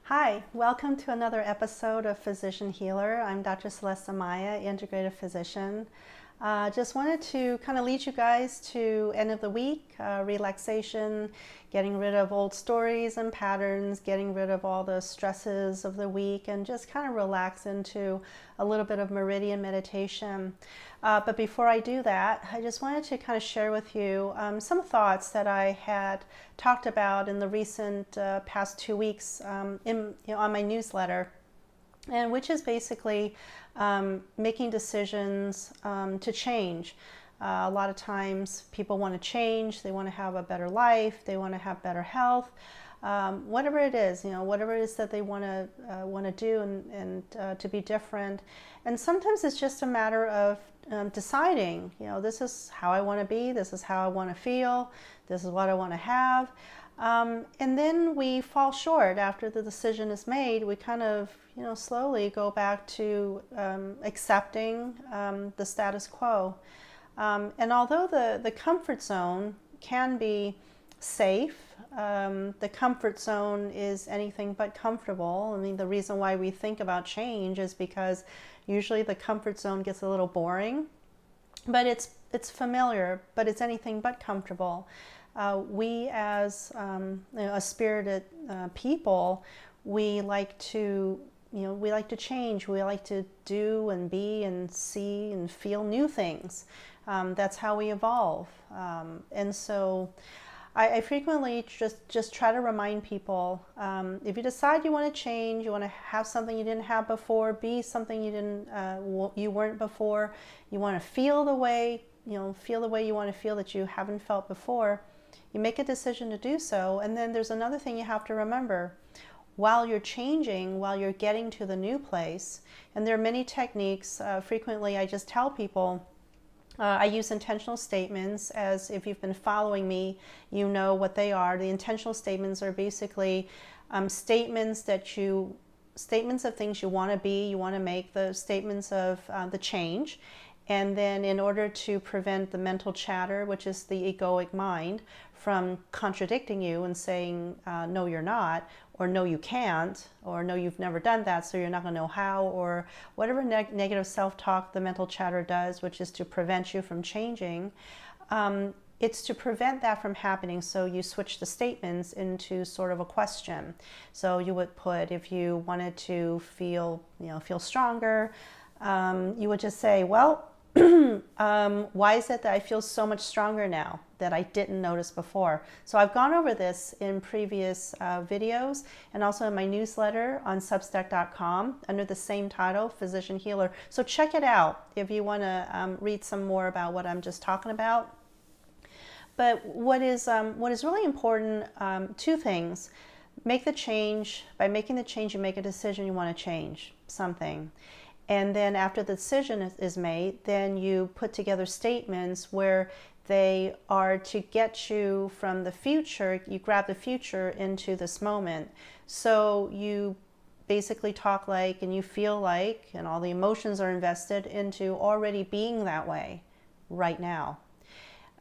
Hi, welcome to another episode of Physician Healer. I'm Dr. Celeste Amaya, integrative physician. Just wanted to kind of lead you guys to end of the week, relaxation, getting rid of old stories and patterns, getting rid of all the stresses of the week, and just kind of relax into a little bit of Meridian Meditation. But before I do that, I just wanted to kind of share with you some thoughts that I had talked about in the recent past 2 weeks on my newsletter, and which is basically making decisions to change. A lot of times people want to change, they want to have a better life, they want to have better health, whatever it is, whatever it is that they want to do and to be different. And sometimes it's just a matter of deciding, this is how I want to be, this is how I want to feel, this is what I want to have. And then we fall short after the decision is made. We kind of, slowly go back to accepting the status quo. And although the comfort zone can be safe, the comfort zone is anything but comfortable. I mean, the reason why we think about change is because usually the comfort zone gets a little boring, but it's familiar, but it's anything but comfortable. We as a spirited people, we like to change. We like to do and be and see and feel new things. That's how we evolve. And so I frequently just try to remind people, if you decide you want to change, you want to have something you didn't have before, be something you weren't before, you want to feel the way you want to feel that you haven't felt before, you make a decision to do so. And then there's another thing you have to remember. While you're changing, while you're getting to the new place, and there are many techniques, frequently I just tell people, I use intentional statements. As if you've been following me, you know what they are. The intentional statements are basically statements of things you want to be, you want to make, the statements of the change. And then in order to prevent the mental chatter, which is the egoic mind, from contradicting you and saying, no, you're not, or no, you can't, or no, you've never done that, so you're not going to know how, or whatever negative self-talk the mental chatter does, which is to prevent you from changing, it's to prevent that from happening. So you switch the statements into sort of a question. So you would put, if you wanted to feel stronger, you would just say, well, why is it that I feel so much stronger now that I didn't notice before? So I've gone over this in previous videos and also in my newsletter on substack.com under the same title, Physician Healer. So check it out if you want to read some more about what I'm just talking about. But what is really important, two things. Make the change. By making the change, you make a decision you want to change something. And then after the decision is made, then you put together statements where they are to get you from the future, you grab the future into this moment. So you basically talk like, and you feel like, and all the emotions are invested into already being that way right now.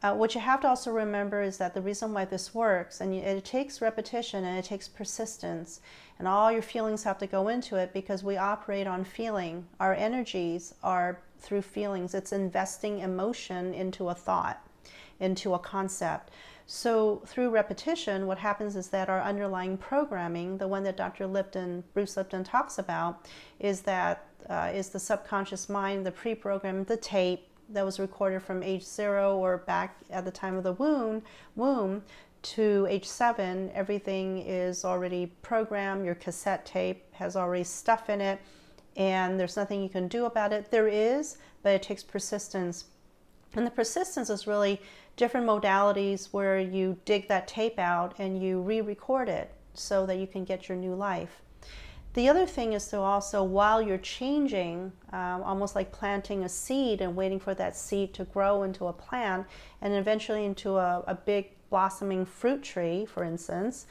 What you have to also remember is that the reason why this works, and it takes repetition and it takes persistence, and all your feelings have to go into it because we operate on feeling. Our energies are through feelings. It's investing emotion into a thought, into a concept. So through repetition, what happens is that our underlying programming, the one that Bruce Lipton talks about, is the subconscious mind, the pre-program, the tape, that was recorded from age 0 or back at the time of the womb to age 7, everything is already programmed. Your cassette tape has already stuff in it, and there's nothing you can do about it. There is, but it takes persistence. And the persistence is really different modalities where you dig that tape out and you re-record it so that you can get your new life. The other thing is to also, while you're changing, almost like planting a seed and waiting for that seed to grow into a plant and eventually into a big blossoming fruit tree, for instance,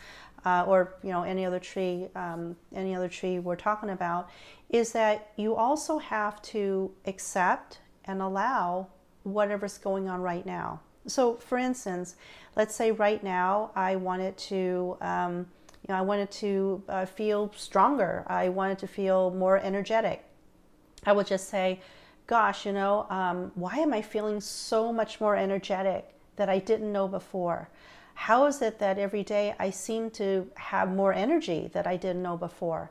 or any other tree we're talking about, is that you also have to accept and allow whatever's going on right now. So, for instance, let's say right now I wanted to I wanted to feel stronger. I wanted to feel more energetic. I would just say, gosh, why am I feeling so much more energetic that I didn't know before? How is it that every day I seem to have more energy that I didn't know before?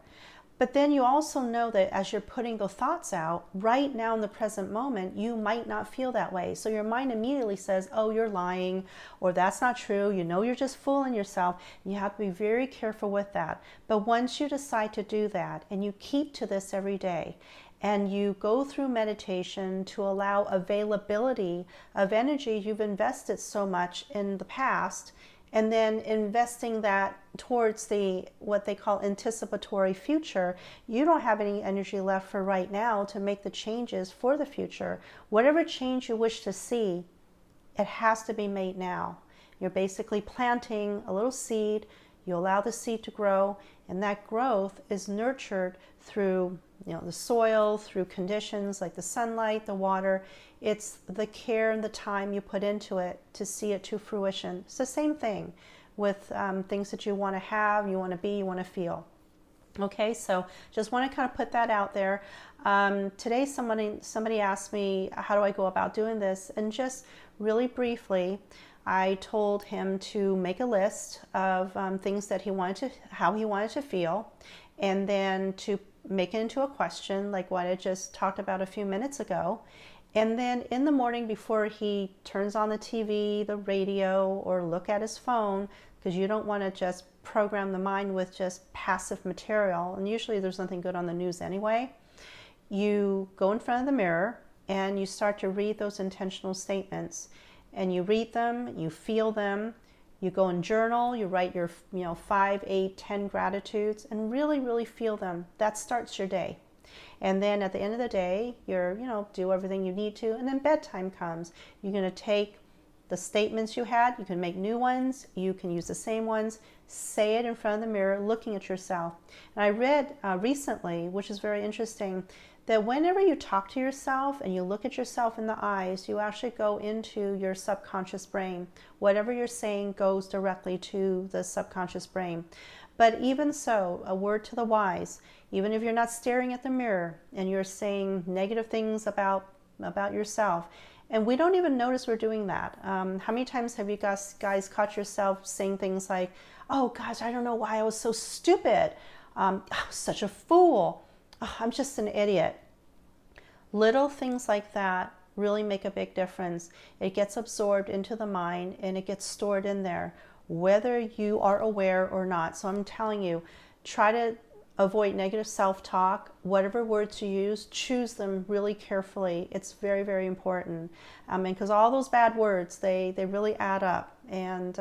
But then you also know that as you're putting the thoughts out, right now in the present moment, you might not feel that way. So your mind immediately says, oh, you're lying, or that's not true. You're just fooling yourself. You have to be very careful with that. But once you decide to do that, and you keep to this every day, and you go through meditation to allow availability of energy you've invested so much in the past, and then investing that towards what they call anticipatory future, you don't have any energy left for right now to make the changes for the future. Whatever change you wish to see, it has to be made now. You're basically planting a little seed, you allow the seed to grow, and that growth is nurtured through the soil, through conditions like the sunlight, the water. It's the care and the time you put into it to see it to fruition. It's the same thing with things that you want to have, you want to be, you want to feel. Okay, so just want to kind of put that out there. Today somebody asked me, how do I go about doing this? And just really briefly, I told him to make a list of things that how he wanted to feel, and then to make it into a question like what I just talked about a few minutes ago. And then in the morning before he turns on the TV, the radio, or look at his phone, because you don't want to just program the mind with just passive material, and usually there's nothing good on the news anyway, you go in front of the mirror and you start to read those intentional statements. And you read them, you feel them, you go and journal, you write your 5, 8, 10 gratitudes, and really, really feel them. That starts your day. And then at the end of the day, do everything you need to, and then bedtime comes. You're going to take the statements you had, you can make new ones, you can use the same ones, say it in front of the mirror, looking at yourself. And I read recently, which is very interesting, that whenever you talk to yourself and you look at yourself in the eyes, you actually go into your subconscious brain. Whatever you're saying goes directly to the subconscious brain. But even so, a word to the wise, even if you're not staring at the mirror and you're saying negative things about yourself, and we don't even notice we're doing that. How many times have you guys caught yourself saying things like, oh gosh, I don't know why I was so stupid. I was such a fool. Oh, I'm just an idiot. Little things like that really make a big difference. It gets absorbed into the mind and it gets stored in there, whether you are aware or not. So I'm telling you, try to avoid negative self-talk. Whatever words you use, choose them really carefully. It's very, very important. Because all those bad words, they really add up, and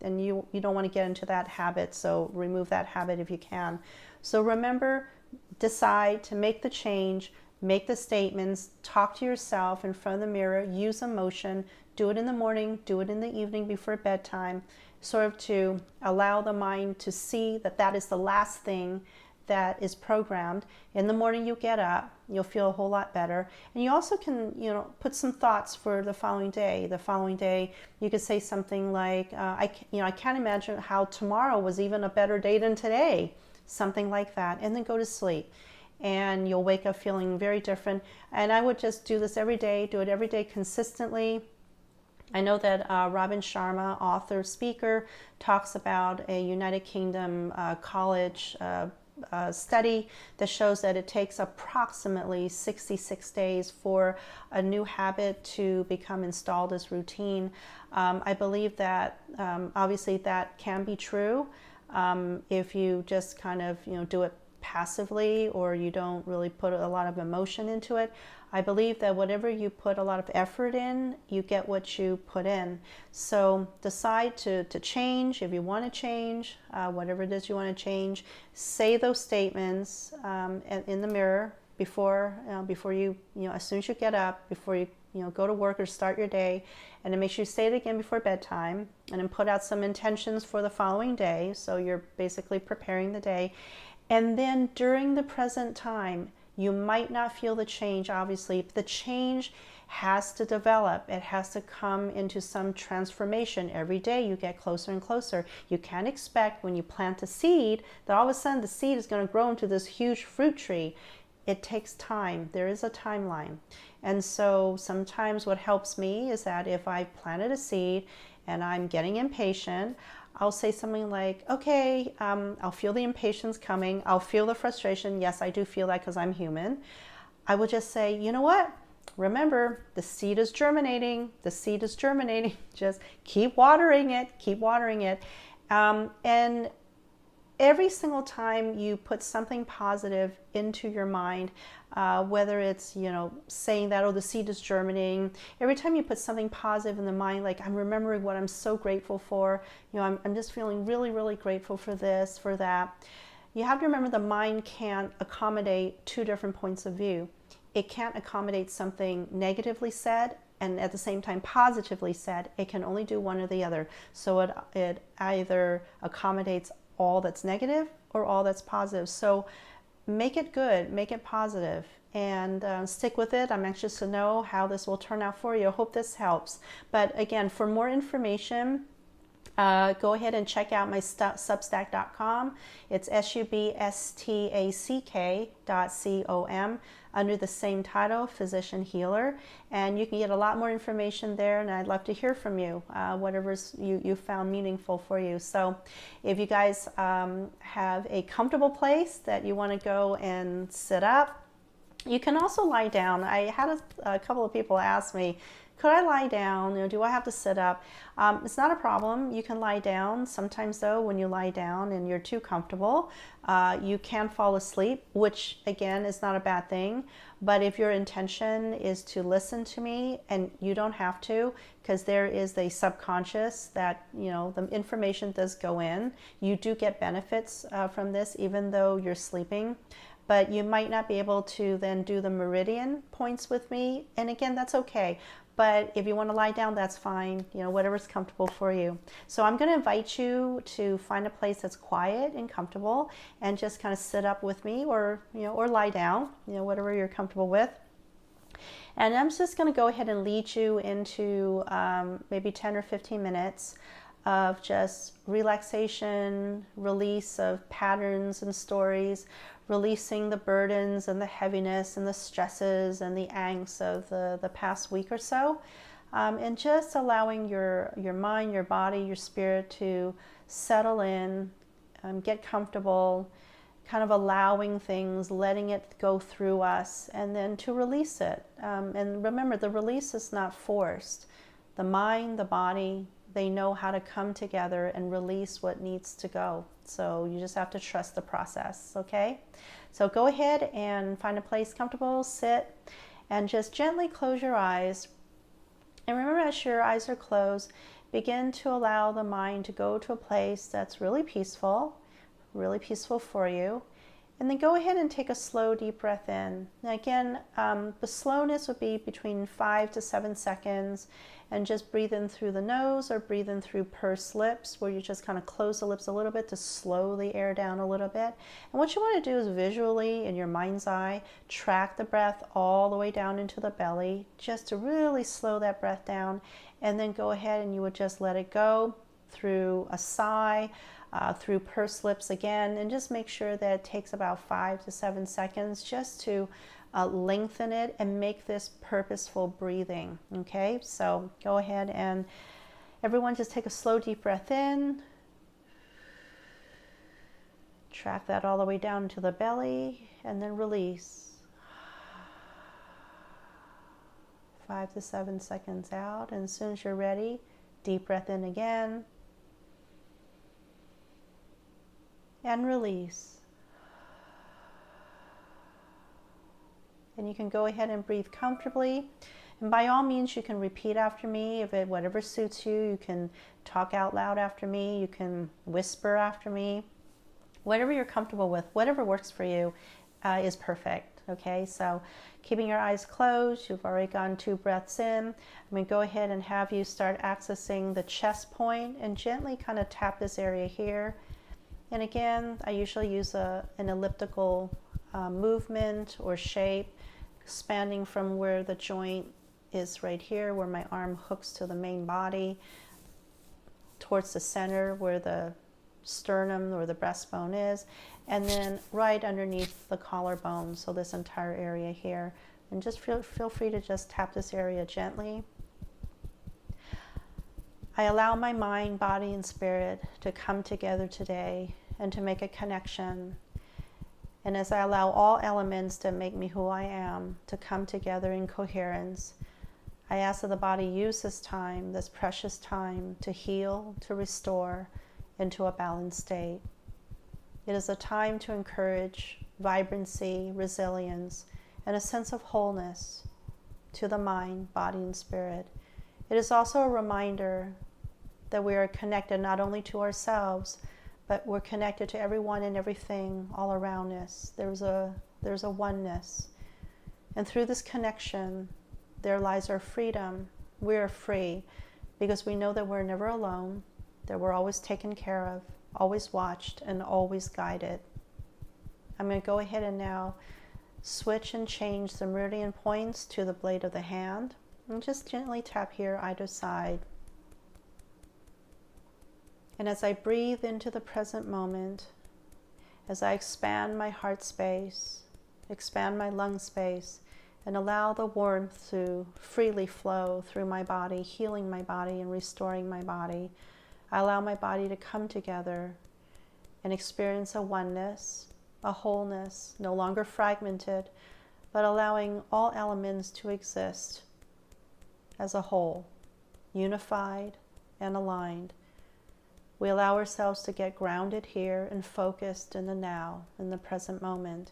you don't want to get into that habit. So remove that habit if you can. So remember, decide to make the change, make the statements, talk to yourself in front of the mirror, use emotion, do it in the morning, do it in the evening before bedtime, sort of to allow the mind to see that that is the last thing that is programmed. In the morning you get up, you'll feel a whole lot better. And you also can, put some thoughts for the following day. The following day, you could say something like, I can't imagine how tomorrow was even a better day than today. Something like that, and then go to sleep. And you'll wake up feeling very different. And I would just do this every day, do it every day consistently. I know that Robin Sharma, author, speaker, talks about a United Kingdom college study that shows that it takes approximately 66 days for a new habit to become installed as routine. I believe that obviously that can be true. If you just kind of do it passively, or you don't really put a lot of emotion into it. I believe that whatever you put a lot of effort in, you get what you put in. So decide to change if you want to change, whatever it is you want to change. Say those statements in the mirror before you, as soon as you get up, before you go to work or start your day, and then make sure you say it again before bedtime, and then put out some intentions for the following day. So you're basically preparing the day. And then during the present time, you might not feel the change, obviously. The change has to develop. It has to come into some transformation. Every day you get closer and closer. You can't expect when you plant a seed that all of a sudden the seed is going to grow into this huge fruit tree. It takes time. There is a timeline. And so sometimes what helps me is that if I planted a seed and I'm getting impatient, I'll say something like, okay, I'll feel the impatience coming. I'll feel the frustration. Yes, I do feel that because I'm human. I will just say, you know what? Remember, the seed is germinating. The seed is germinating. Just keep watering it. Keep watering it. And every single time you put something positive into your mind, whether it's, saying that, oh, the seed is germinating. Every time you put something positive in the mind, like I'm remembering what I'm so grateful for, I'm just feeling really, really grateful for this, for that. You have to remember the mind can't accommodate two different points of view. It can't accommodate something negatively said and at the same time positively said. It can only do one or the other. So it either accommodates all that's negative or all that's positive. So make it good, make it positive, and stick with it. I'm anxious to know how this will turn out for you. I hope this helps. But again, for more information, go ahead and check out my substack.com. It's substack.com under the same title, Physician Healer. And you can get a lot more information there, and I'd love to hear from you, whatever you found meaningful for you. So if you guys have a comfortable place that you want to go and sit up, you can also lie down. I had a couple of people ask me, could I lie down? Do I have to sit up? It's not a problem. You can lie down. Sometimes though, when you lie down and you're too comfortable, you can fall asleep, which again is not a bad thing. But if your intention is to listen to me, and you don't have to, because there is a subconscious that, the information does go in. You do get benefits from this, even though you're sleeping. But you might not be able to then do the meridian points with me. And again, that's okay. But if you want to lie down, that's fine, whatever's comfortable for you. So I'm going to invite you to find a place that's quiet and comfortable and just kind of sit up with me, or, or lie down, whatever you're comfortable with. And I'm just going to go ahead and lead you into maybe 10 or 15 minutes of just relaxation, release of patterns and stories, releasing the burdens and the heaviness and the stresses and the angst of the past week or so, and just allowing your mind, your body, your spirit to settle in, get comfortable, kind of allowing things, letting it go through us, and then to release it. And remember, the release is not forced. The mind, the body, they know how to come together and release what needs to go. So you just have to trust the process, okay? So go ahead and find a place comfortable, sit, and just gently close your eyes. And remember, as your eyes are closed, begin to allow the mind to go to a place that's really peaceful for you. And then go ahead and take a slow, deep breath in. Now again, the slowness would be between 5 to 7 seconds, and just breathe in through the nose or breathe in through pursed lips, where you just kind of close the lips a little bit to slow the air down a little bit. And what you want to do is visually, in your mind's eye, track the breath all the way down into the belly, just to really slow that breath down. And then go ahead and you would just let it go through a sigh, through pursed lips again, and just make sure that it takes about 5 to 7 seconds just to lengthen it and make this purposeful breathing. Okay, so go ahead and everyone just take a slow, deep breath in. Track that all the way down into the belly, and then release. 5 to 7 seconds out, and as soon as you're ready, deep breath in again. And release. And you can go ahead and breathe comfortably. And by all means, you can repeat after me. Whatever suits you. You can talk out loud after me. You can whisper after me. Whatever you're comfortable with, whatever works for you is perfect. Okay, so keeping your eyes closed, you've already gone 2 breaths in. I'm going to go ahead and have you start accessing the chest point and gently kind of tap this area here. And again, I usually use an elliptical movement or shape, expanding from where the joint is right here where my arm hooks to the main body, towards the center where the sternum or the breastbone is, and then right underneath the collarbone, so this entire area here. And just feel free to just tap this area gently. I allow my mind, body, and spirit to come together today and to make a connection. And as I allow all elements that make me who I am to come together in coherence, I ask that the body use this time, this precious time, to heal, to restore, into a balanced state. It is a time to encourage vibrancy, resilience, and a sense of wholeness to the mind, body, and spirit. It is also a reminder that we are connected not only to ourselves, but we're connected to everyone and everything all around us. There's a oneness. And through this connection, there lies our freedom. We are free because we know that we're never alone, that we're always taken care of, always watched, and always guided. I'm going to go ahead and now switch and change the meridian points to the blade of the hand. And just gently tap here either side. And as I breathe into the present moment, as I expand my heart space, expand my lung space, and allow the warmth to freely flow through my body, healing my body and restoring my body, I allow my body to come together and experience a oneness, a wholeness, no longer fragmented, but allowing all elements to exist as a whole, unified and aligned. We allow ourselves to get grounded here and focused in the now, in the present moment,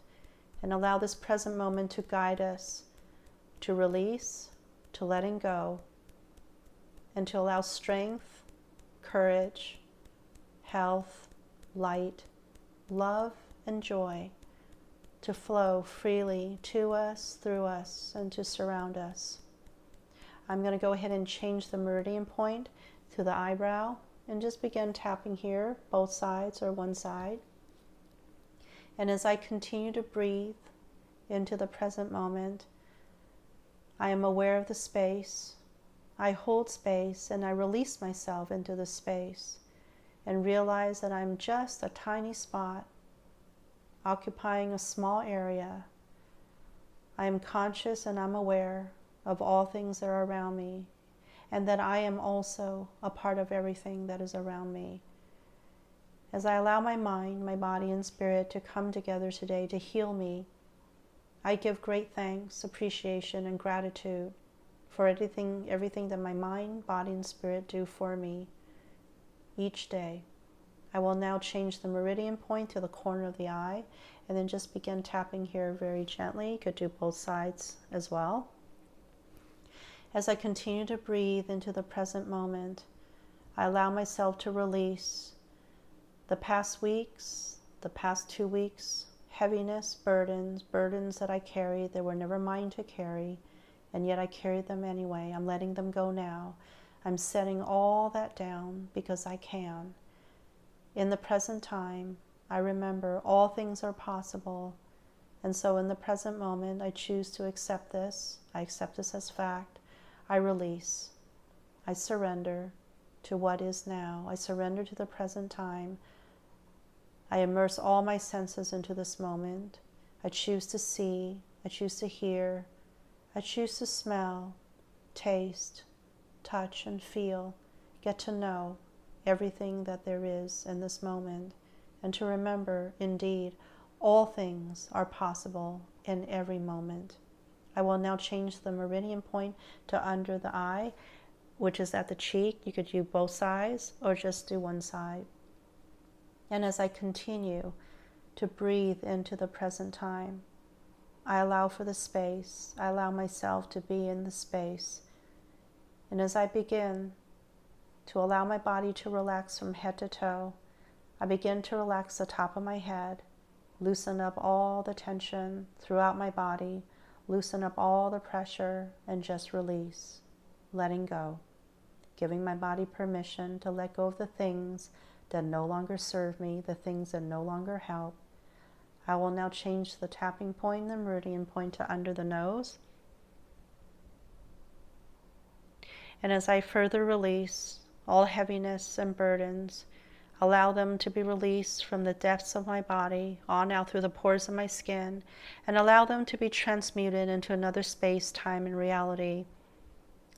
and allow this present moment to guide us to release, to letting go, and to allow strength, courage, health, light, love, and joy to flow freely to us, through us, and to surround us. I'm going to go ahead and change the meridian point to the eyebrow and just begin tapping here, both sides or one side. And as I continue to breathe into the present moment, I am aware of the space. I hold space and I release myself into the space and realize that I'm just a tiny spot occupying a small area. I am conscious and I'm aware of all things that are around me, and that I am also a part of everything that is around me. As I allow my mind, my body, and spirit to come together today to heal me, I give great thanks, appreciation, and gratitude for everything that my mind, body, and spirit do for me each day. I will now change the meridian point to the corner of the eye, and then just begin tapping here very gently. You could do both sides as well. As I continue to breathe into the present moment, I allow myself to release the past weeks, the past 2 weeks, heaviness, burdens that I carried that were never mine to carry, and yet I carried them anyway. I'm letting them go now. I'm setting all that down because I can. In the present time, I remember all things are possible, and so in the present moment, I choose to accept this. I accept this as fact. I release. I surrender to what is now. I surrender to the present time. I immerse all my senses into this moment. I choose to see. I choose to hear. I choose to smell, taste, touch, and feel. Get to know everything that there is in this moment. And to remember, indeed, all things are possible in every moment. I will now change the meridian point to under the eye, which is at the cheek. You could do both sides or just do one side. And as I continue to breathe into the present time, I allow for the space. I allow myself to be in the space. And as I begin to allow my body to relax from head to toe, I begin to relax the top of my head, loosen up all the tension throughout my body, loosen up all the pressure, and just release, letting go, giving my body permission to let go of the things that no longer serve me, the things that no longer help. I will now change the tapping point, the meridian point, to under the nose. And as I further release all heaviness and burdens, allow them to be released from the depths of my body, on out through the pores of my skin, and allow them to be transmuted into another space, time, and reality.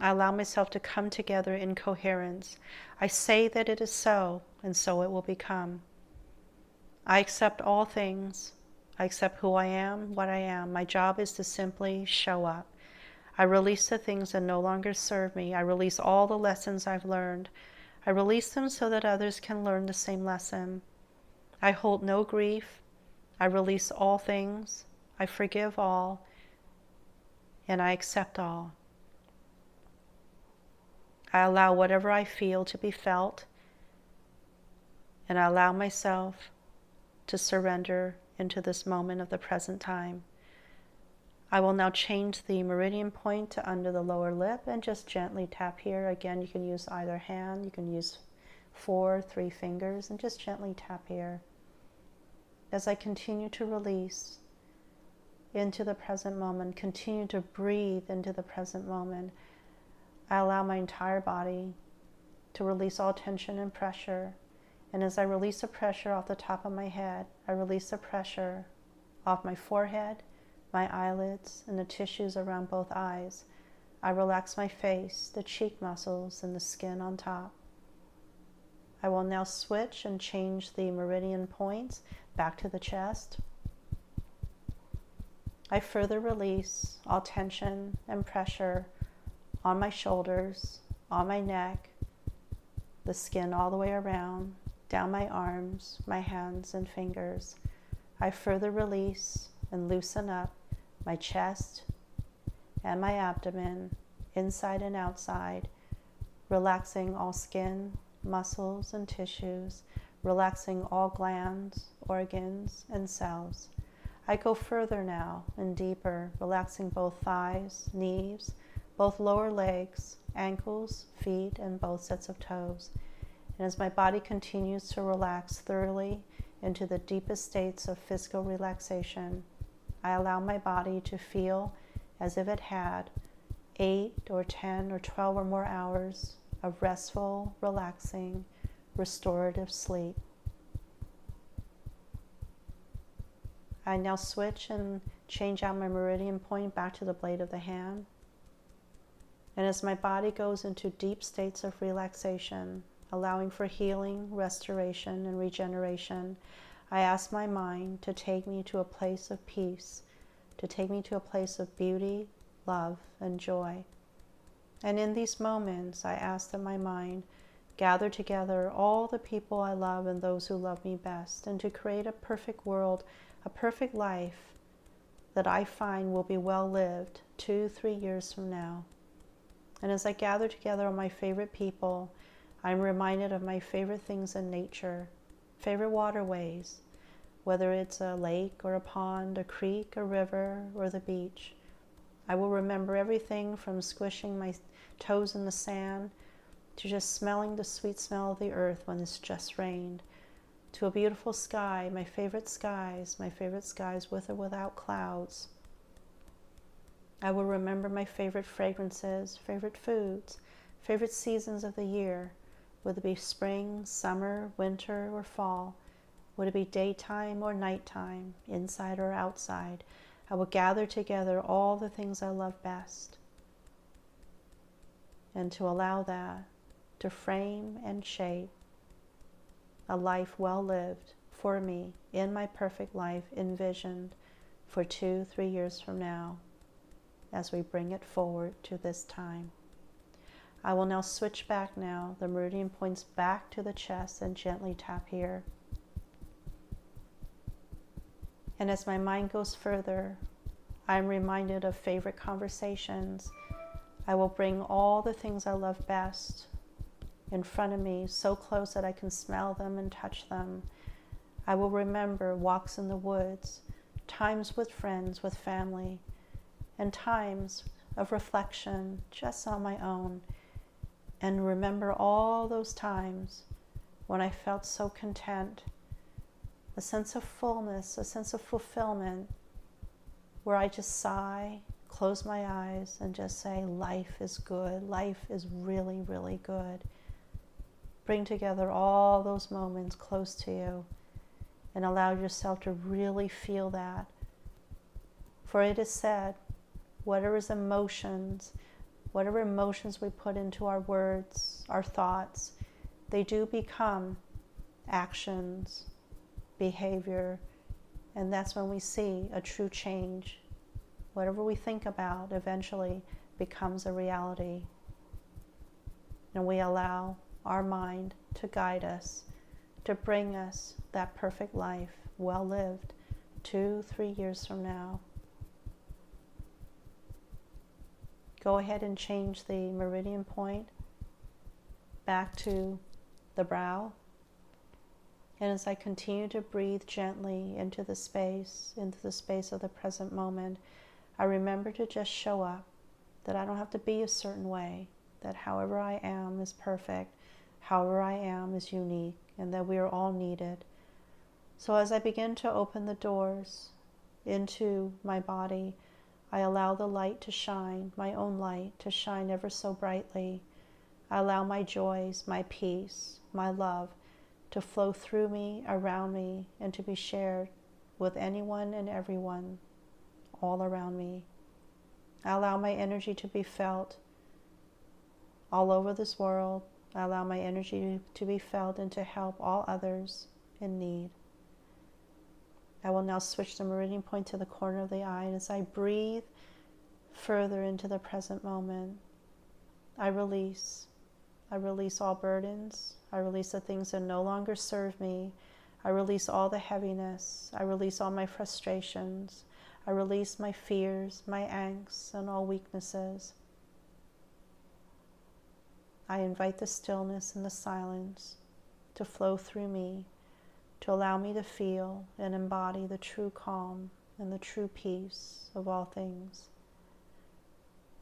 I allow myself to come together in coherence. I say that it is so, and so it will become. I accept all things. I accept who I am, what I am. My job is to simply show up. I release the things that no longer serve me. I release all the lessons I've learned. I release them so that others can learn the same lesson. I hold no grief. I release all things. I forgive all. And I accept all. I allow whatever I feel to be felt. And I allow myself to surrender into this moment of the present time. I will now change the meridian point to under the lower lip and just gently tap here. Again, you can use either hand. You can use 4, 3 fingers, and just gently tap here. As I continue to release into the present moment, continue to breathe into the present moment, I allow my entire body to release all tension and pressure. And as I release the pressure off the top of my head, I release the pressure off my forehead, my eyelids, and the tissues around both eyes. I relax my face, the cheek muscles, and the skin on top. I will now switch and change the meridian points back to the chest. I further release all tension and pressure on my shoulders, on my neck, the skin all the way around, down my arms, my hands and fingers. I further release and loosen up my chest and my abdomen, inside and outside, relaxing all skin, muscles, and tissues, relaxing all glands, organs, and cells. I go further now and deeper, relaxing both thighs, knees, both lower legs, ankles, feet, and both sets of toes. And as my body continues to relax thoroughly into the deepest states of physical relaxation, I allow my body to feel as if it had 8 or 10 or 12 or more hours of restful, relaxing, restorative sleep. I now switch and change out my meridian point back to the blade of the hand. And as my body goes into deep states of relaxation, allowing for healing, restoration, and regeneration, I ask my mind to take me to a place of peace, to take me to a place of beauty, love, and joy. And in these moments, I ask that my mind gather together all the people I love and those who love me best, and to create a perfect world, a perfect life that I find will be well lived 2-3 years from now. And as I gather together all my favorite people, I'm reminded of my favorite things in nature, favorite waterways, whether it's a lake or a pond, a creek, a river, or the beach. I will remember everything from squishing my toes in the sand to just smelling the sweet smell of the earth when it's just rained, to a beautiful sky, my favorite skies with or without clouds. I will remember my favorite fragrances, favorite foods, favorite seasons of the year, whether it be spring, summer, winter, or fall. Would it be daytime or nighttime, inside or outside? I will gather together all the things I love best, and to allow that to frame and shape a life well lived for me, in my perfect life envisioned for 2-3 years from now, as we bring it forward to this time. I will now switch back now, the meridian points back to the chest, and gently tap here. And as my mind goes further, I'm reminded of favorite conversations. I will bring all the things I love best in front of me, so close that I can smell them and touch them. I will remember walks in the woods, times with friends, with family, and times of reflection just on my own. And remember all those times when I felt so content, a sense of fullness, a sense of fulfillment, where I just sigh close my eyes and just say, life is good. Life is really, really good. Bring together all those moments close to you and allow yourself to really feel that. For it is said, whatever emotions we put into our words, our thoughts, they do become actions, behavior, and that's when we see a true change. Whatever we think about eventually becomes a reality. And we allow our mind to guide us, to bring us that perfect life, well lived, 2-3 years from now. Go ahead and change the meridian point back to the brow. And as I continue to breathe gently into the space of the present moment, I remember to just show up, that I don't have to be a certain way, that however I am is perfect, however I am is unique, and that we are all needed. So as I begin to open the doors into my body, I allow the light to shine, my own light to shine ever so brightly. I allow my joys, my peace, my love to flow through me, around me, and to be shared with anyone and everyone all around me. I allow my energy to be felt all over this world. I allow my energy to be felt and to help all others in need. I will now switch the meridian point to the corner of the eye, and as I breathe further into the present moment, I release all burdens. I release the things that no longer serve me. I release all the heaviness. I release all my frustrations. I release my fears, my angst, and all weaknesses. I invite the stillness and the silence to flow through me, to allow me to feel and embody the true calm and the true peace of all things.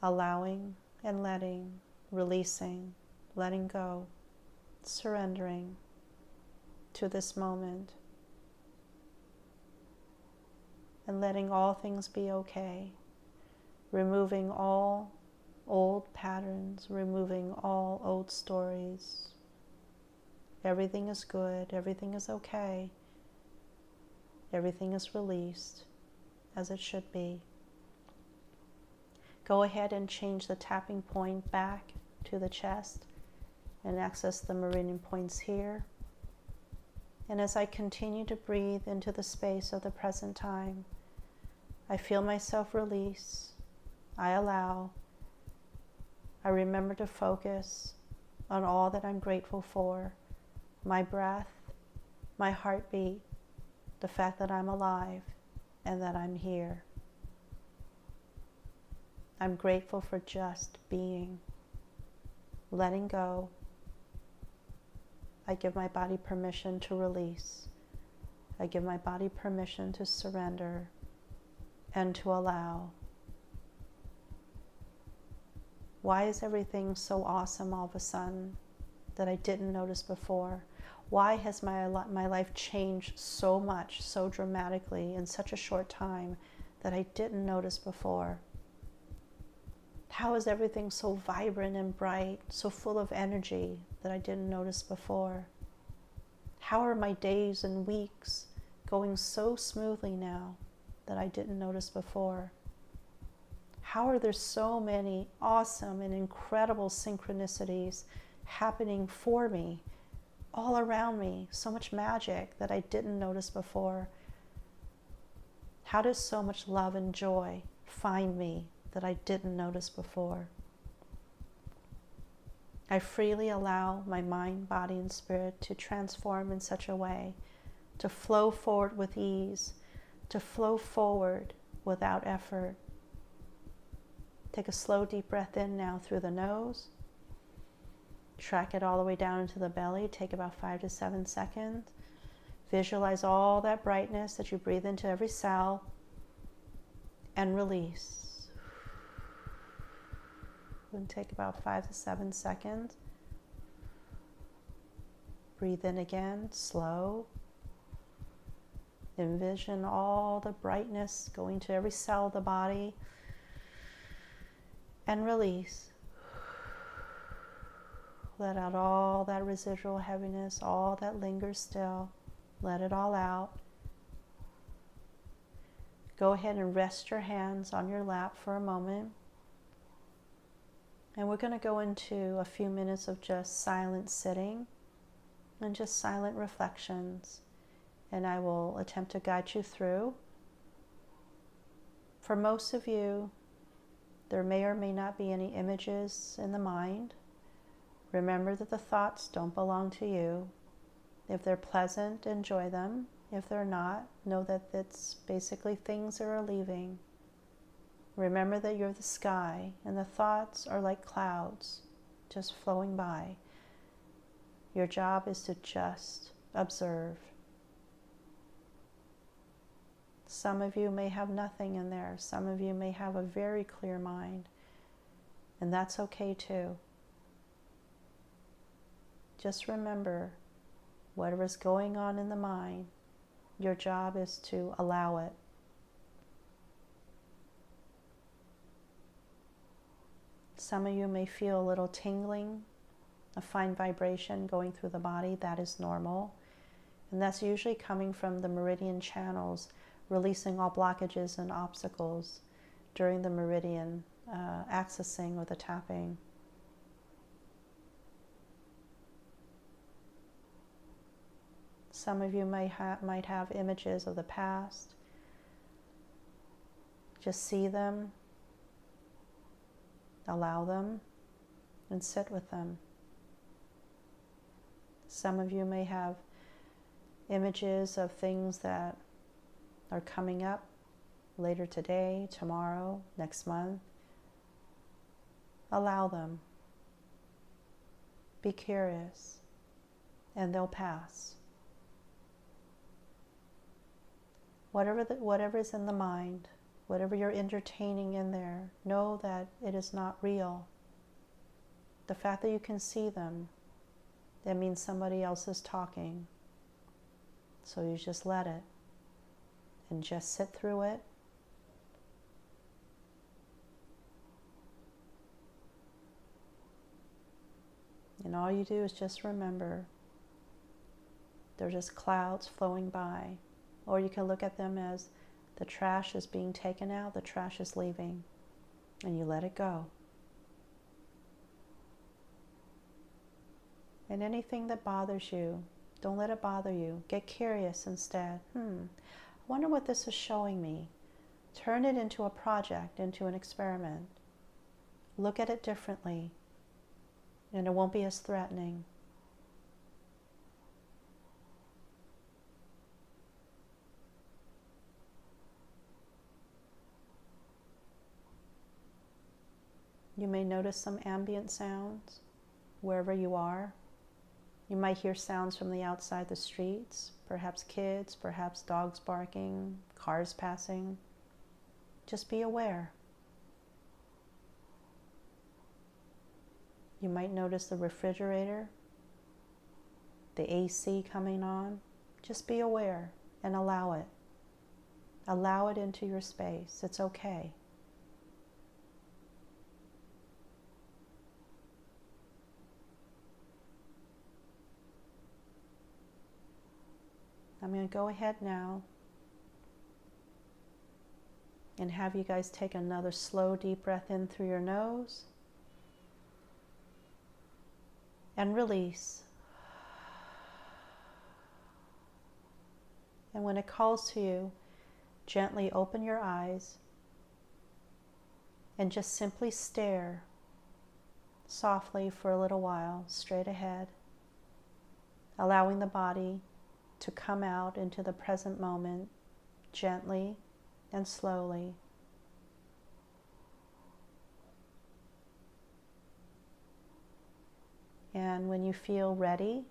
Allowing and letting, releasing, letting go, surrendering to this moment, and letting all things be okay, removing all old patterns, removing all old stories. Everything is good, everything is okay, everything is released as it should be. Go ahead and change the tapping point back to the chest and access the meridian points here. And as I continue to breathe into the space of the present time, I feel myself release, I allow, I remember to focus on all that I'm grateful for, my breath, my heartbeat, the fact that I'm alive and that I'm here. I'm grateful for just being, letting go. I give my body permission to release. I give my body permission to surrender and to allow. Why is everything so awesome all of a sudden that I didn't notice before? Why has my life changed so much, so dramatically in such a short time that I didn't notice before? How is everything so vibrant and bright, so full of energy that I didn't notice before? How are my days and weeks going so smoothly now that I didn't notice before? How are there so many awesome and incredible synchronicities happening for me, all around me, so much magic that I didn't notice before? How does so much love and joy find me that I didn't notice before? I freely allow my mind, body, and spirit to transform in such a way, to flow forward with ease, to flow forward without effort. Take a slow, deep breath in now through the nose. Track it all the way down into the belly. Take about 5 to 7 seconds. Visualize all that brightness that you breathe into every cell, and release. And take about 5 to 7 seconds. Breathe in again, slow. Envision all the brightness going to every cell of the body. and release. Let out all that residual heaviness, all that lingers still. Let it all out. Go ahead and rest your hands on your lap for a moment. And we're going to go into a few minutes of just silent sitting and just silent reflections. And I will attempt to guide you through. For most of you, there may or may not be any images in the mind. Remember that the thoughts don't belong to you. If they're pleasant, enjoy them. If they're not, know that it's basically things that are leaving. Remember that you're the sky and the thoughts are like clouds just flowing by. Your job is to just observe. Some of you may have nothing in there. Some of you may have a very clear mind. And that's okay too. Just remember, whatever's going on in the mind, your job is to allow it. Some of you may feel a little tingling, a fine vibration going through the body. That is normal. And that's usually coming from the meridian channels, releasing all blockages and obstacles during the meridian accessing or the tapping. Some of you might have images of the past. Just see them, allow them, and sit with them. Some of you may have images of things that are coming up later today, tomorrow, next month. Allow them. Be curious, and they'll pass. Whatever is in the mind, whatever you're entertaining in there, know that it is not real. The fact that you can see them, that means somebody else is talking. So you just let it and just sit through it. And all you do is just remember they're just clouds flowing by. Or you can look at them as the trash is being taken out, the trash is leaving, and you let it go. And anything that bothers you, don't let it bother you. Get curious instead. I wonder what this is showing me. Turn it into a project, into an experiment. Look at it differently, and it won't be as threatening. You may notice some ambient sounds wherever you are. You might hear sounds from the outside the streets, perhaps kids, perhaps dogs barking, cars passing. Just be aware. You might notice the refrigerator, the AC coming on. Just be aware and allow it. Allow it into your space. It's okay. I'm going to go ahead now and have you guys take another slow, deep breath in through your nose and release. And when it calls to you, gently open your eyes and just simply stare softly for a little while, straight ahead, allowing the body to come out into the present moment gently and slowly. And when you feel ready,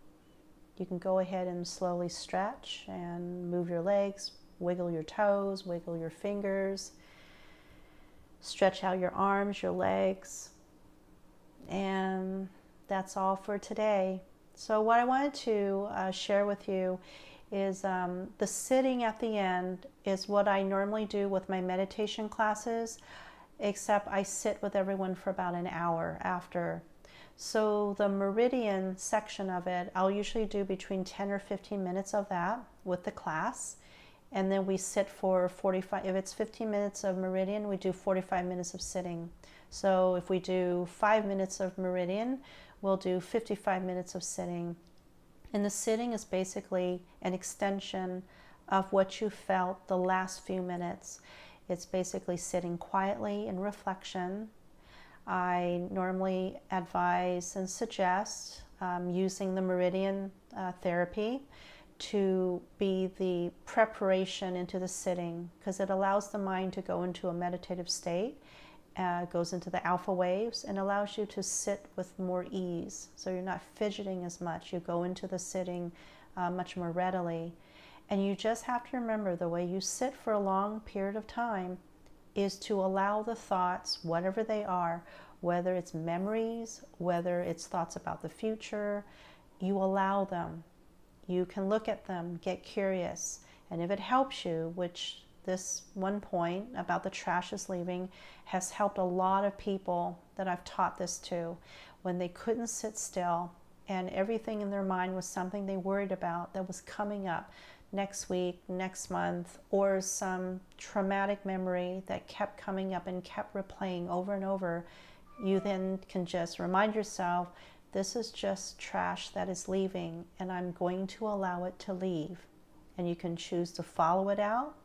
you can go ahead and slowly stretch and move your legs, wiggle your toes, wiggle your fingers, stretch out your arms, your legs. And that's all for today. So what I wanted to share with you is the sitting at the end is what I normally do with my meditation classes. except I sit with everyone for about an hour after. So the meridian section of it, I'll usually do between 10 or 15 minutes of that with the class. And then we sit for 45, if it's 15 minutes of meridian, we do 45 minutes of sitting. So if we do 5 minutes of meridian, we'll do 55 minutes of sitting. And the sitting is basically an extension of what you felt the last few minutes. It's basically sitting quietly in reflection. I normally advise and suggest using the meridian therapy to be the preparation into the sitting, because it allows the mind to go into a meditative state, goes into the alpha waves, and allows you to sit with more ease. So you're not fidgeting as much. You go into the sitting much more readily. And you just have to remember, the way you sit for a long period of time is to allow the thoughts, whatever they are, whether it's memories, whether it's thoughts about the future, you allow them. You can look at them, get curious, and if it helps you, which this one point about the trash is leaving has helped a lot of people that I've taught this to, when they couldn't sit still and everything in their mind was something they worried about that was coming up next week, next month, or some traumatic memory that kept coming up and kept replaying over and over. You then can just remind yourself, this is just trash that is leaving, and I'm going to allow it to leave. And you can choose to follow it out.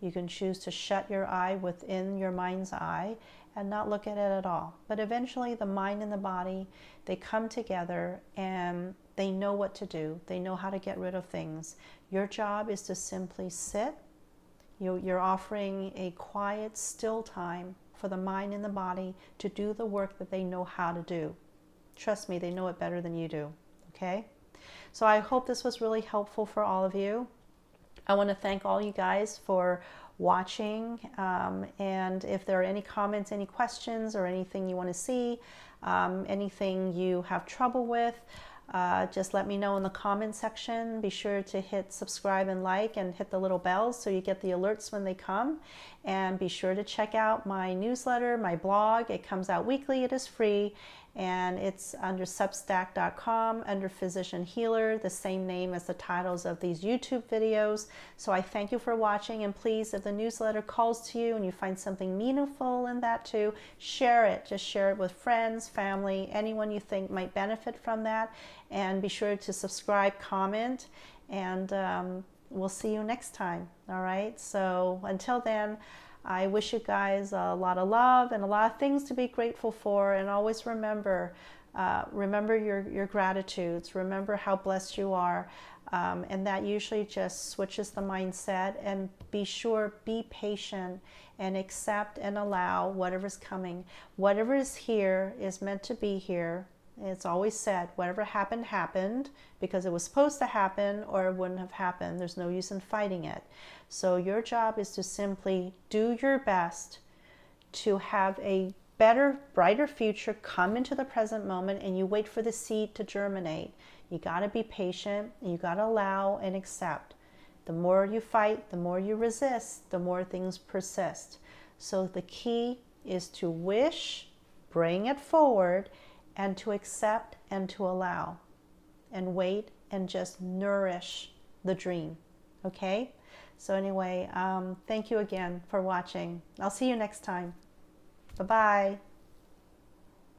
You can choose to shut your eye within your mind's eye and not look at it at all. But eventually the mind and the body, they come together and they know what to do. They know how to get rid of things. Your job is to simply sit. You're offering a quiet, still time for the mind and the body to do the work that they know how to do. Trust me, they know it better than you do, okay? So I hope this was really helpful for all of you. I want to thank all you guys for watching, and if there are any comments, any questions, or anything you want to see, anything you have trouble with, just let me know in the comment section. Be sure to hit subscribe and like and hit the little bells so you get the alerts when they come. And be sure to check out my newsletter, my blog. It comes out weekly. It is free, and it's under substack.com under Physician Healer, the same name as the titles of these YouTube videos. So I thank you for watching, and please, if the newsletter calls to you and you find something meaningful in that too, share it. Just share it with friends, family, anyone you think might benefit from that. And be sure to subscribe, comment, and we'll see you next time. All right, so until then, I wish you guys a lot of love and a lot of things to be grateful for. And always remember your gratitudes. Remember how blessed you are. And that usually just switches the mindset. And be sure, be patient and accept and allow whatever's coming. Whatever is here is meant to be here. It's always said, whatever happened, happened because it was supposed to happen, or it wouldn't have happened. There's no use in fighting it. So your job is to simply do your best to have a better, brighter future come into the present moment, and you wait for the seed to germinate. You got to be patient. You got to allow and accept. The more you fight, the more you resist, the more things persist. So the key is to wish, bring it forward, and to accept and to allow, and wait and just nourish the dream. Okay? So anyway, thank you again for watching. I'll see you next time. Bye-bye.